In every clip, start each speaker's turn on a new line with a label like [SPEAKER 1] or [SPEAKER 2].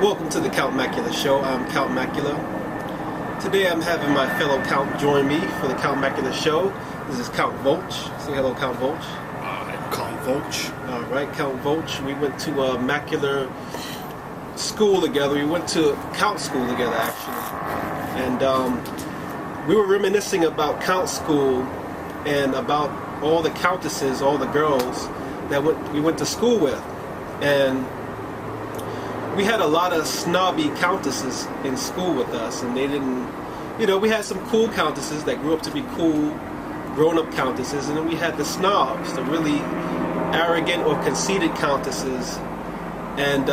[SPEAKER 1] Welcome to the Count Mackular Show. I'm Count Mackular. Today I'm having my fellow Count join me for the Count Mackular Show. This is Count Vulch. Say hello, Count Vulch.
[SPEAKER 2] I'm Count Vulch.
[SPEAKER 1] Alright, Count Vulch. We went to Mackular school together. We went to Count school together, actually. And we were reminiscing about Count school and about all the countesses, all the girls that we went to school with. And we had a lot of snobby countesses in school with us, and they didn't, we had some cool countesses that grew up to be cool, grown-up countesses, and then we had the snobs, the really arrogant or conceited countesses. And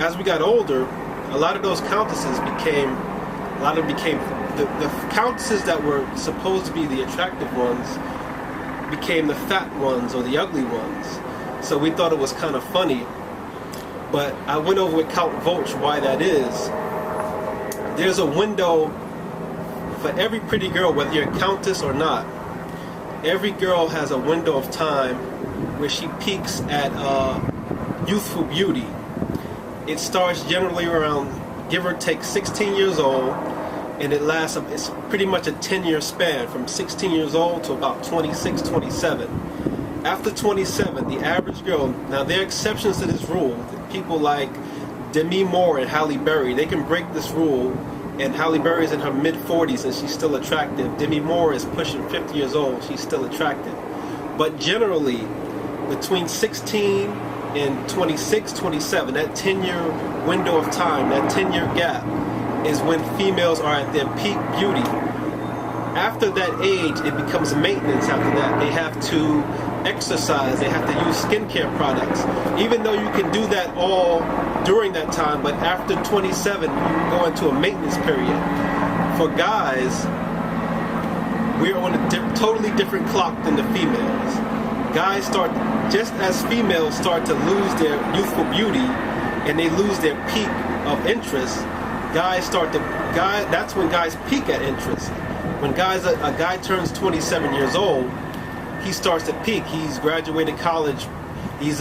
[SPEAKER 1] as we got older, a lot of those countesses became the countesses that were supposed to be the attractive ones became the fat ones or the ugly ones. So we thought it was kind of funny. But I went over with Count Vulch why that is. There's a window for every pretty girl, whether you're a countess or not. Every girl has a window of time where she peaks at youthful beauty. It starts generally around, give or take, 16 years old, and it's pretty much a 10-year span, from 16 years old to about 26, 27. After 27, the average girl, now there are exceptions to this rule. People like Demi Moore and Halle Berry, they can break this rule, and Halle Berry's in her mid-40s and she's still attractive. Demi Moore is pushing 50 years old, she's still attractive. But generally, between 16 and 26, 27, that 10-year window of time, that 10-year gap, is when females are at their peak beauty. After that age, it becomes maintenance. After that, they have to exercise, they have to use skincare products, even though you can do that all during that time. But after 27, you go into a maintenance period. For guys, we're on a totally different clock than the females. Guys start, just as females start to lose their youthful beauty and they lose their peak of interest, that's when guys peak at interest. When a guy turns 27 years old, he starts to peak. He's graduated college. He's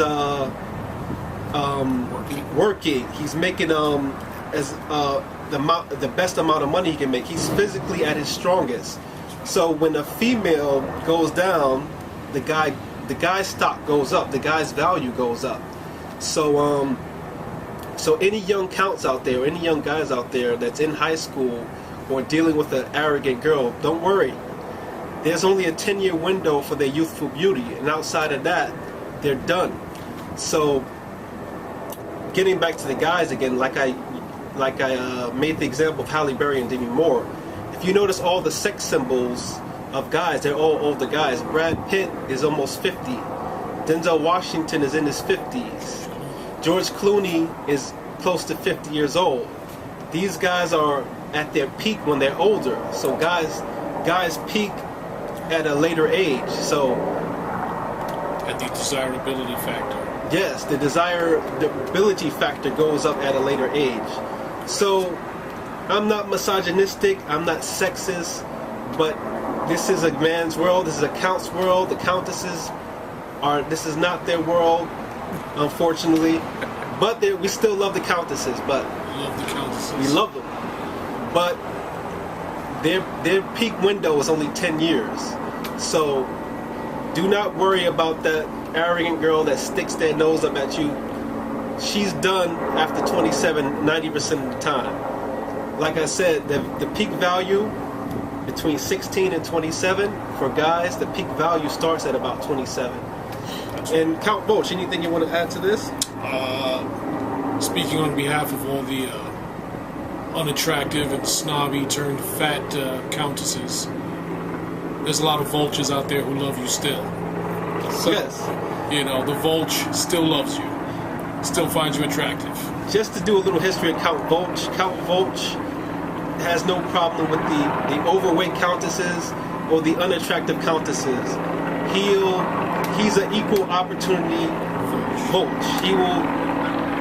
[SPEAKER 1] working. He's making the best amount of money he can make. He's physically at his strongest. So when a female goes down, the guy's stock goes up. The guy's value goes up. So any young counts out there, or any young guys out there that's in high school or dealing with an arrogant girl, don't worry. There's only a 10-year window for their youthful beauty, and outside of that, they're done. So, getting back to the guys again, like I made the example of Halle Berry and Demi Moore. If you notice all the sex symbols of guys, they're all older guys. Brad Pitt is almost 50. Denzel Washington is in his 50s. George Clooney is close to 50 years old. These guys are at their peak when they're older. So guys peak at a later age. So
[SPEAKER 2] at the desirability factor.
[SPEAKER 1] Yes, the desirability factor goes up at a later age. So I'm not misogynistic, I'm not sexist, but this is a man's world, this is a count's world. The countesses this is not their world, unfortunately. But we still love the countesses, but we love them. But their peak window is only 10 years. So do not worry about that arrogant girl that sticks their nose up at you. She's done after 27, 90% of the time. Like I said, the peak value between 16 and 27, for guys, the peak value starts at about 27. And Count Vulch, anything you want to add to this?
[SPEAKER 2] Speaking on behalf of all the unattractive and snobby turned fat countesses, there's a lot of vultures out there who love you still. So,
[SPEAKER 1] yes.
[SPEAKER 2] The vulch still loves you, still finds you attractive.
[SPEAKER 1] Just to do a little history of Count Vulch. Count Vulch has no problem with the overweight countesses or the unattractive countesses. He's an equal opportunity Vulch.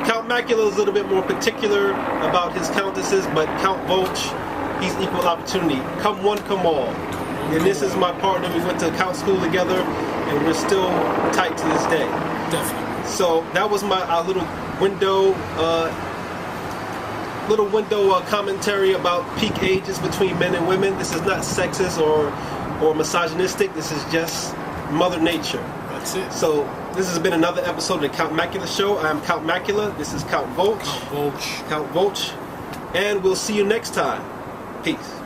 [SPEAKER 1] Count Mackular is a little bit more particular about his countesses, but Count Vulch, he's equal opportunity. Come one, come all. And this is my partner. We went to Count school together, and we're still tight to this day.
[SPEAKER 2] Definitely.
[SPEAKER 1] So that was our little window little window commentary about peak ages between men and women. This is not sexist or misogynistic. This is just Mother Nature.
[SPEAKER 2] That's it.
[SPEAKER 1] So this has been another episode of the Count Mackular Show. I'm Count Mackular. This is Count Vulch.
[SPEAKER 2] Count Vulch.
[SPEAKER 1] Count Vulch. And we'll see you next time. Peace.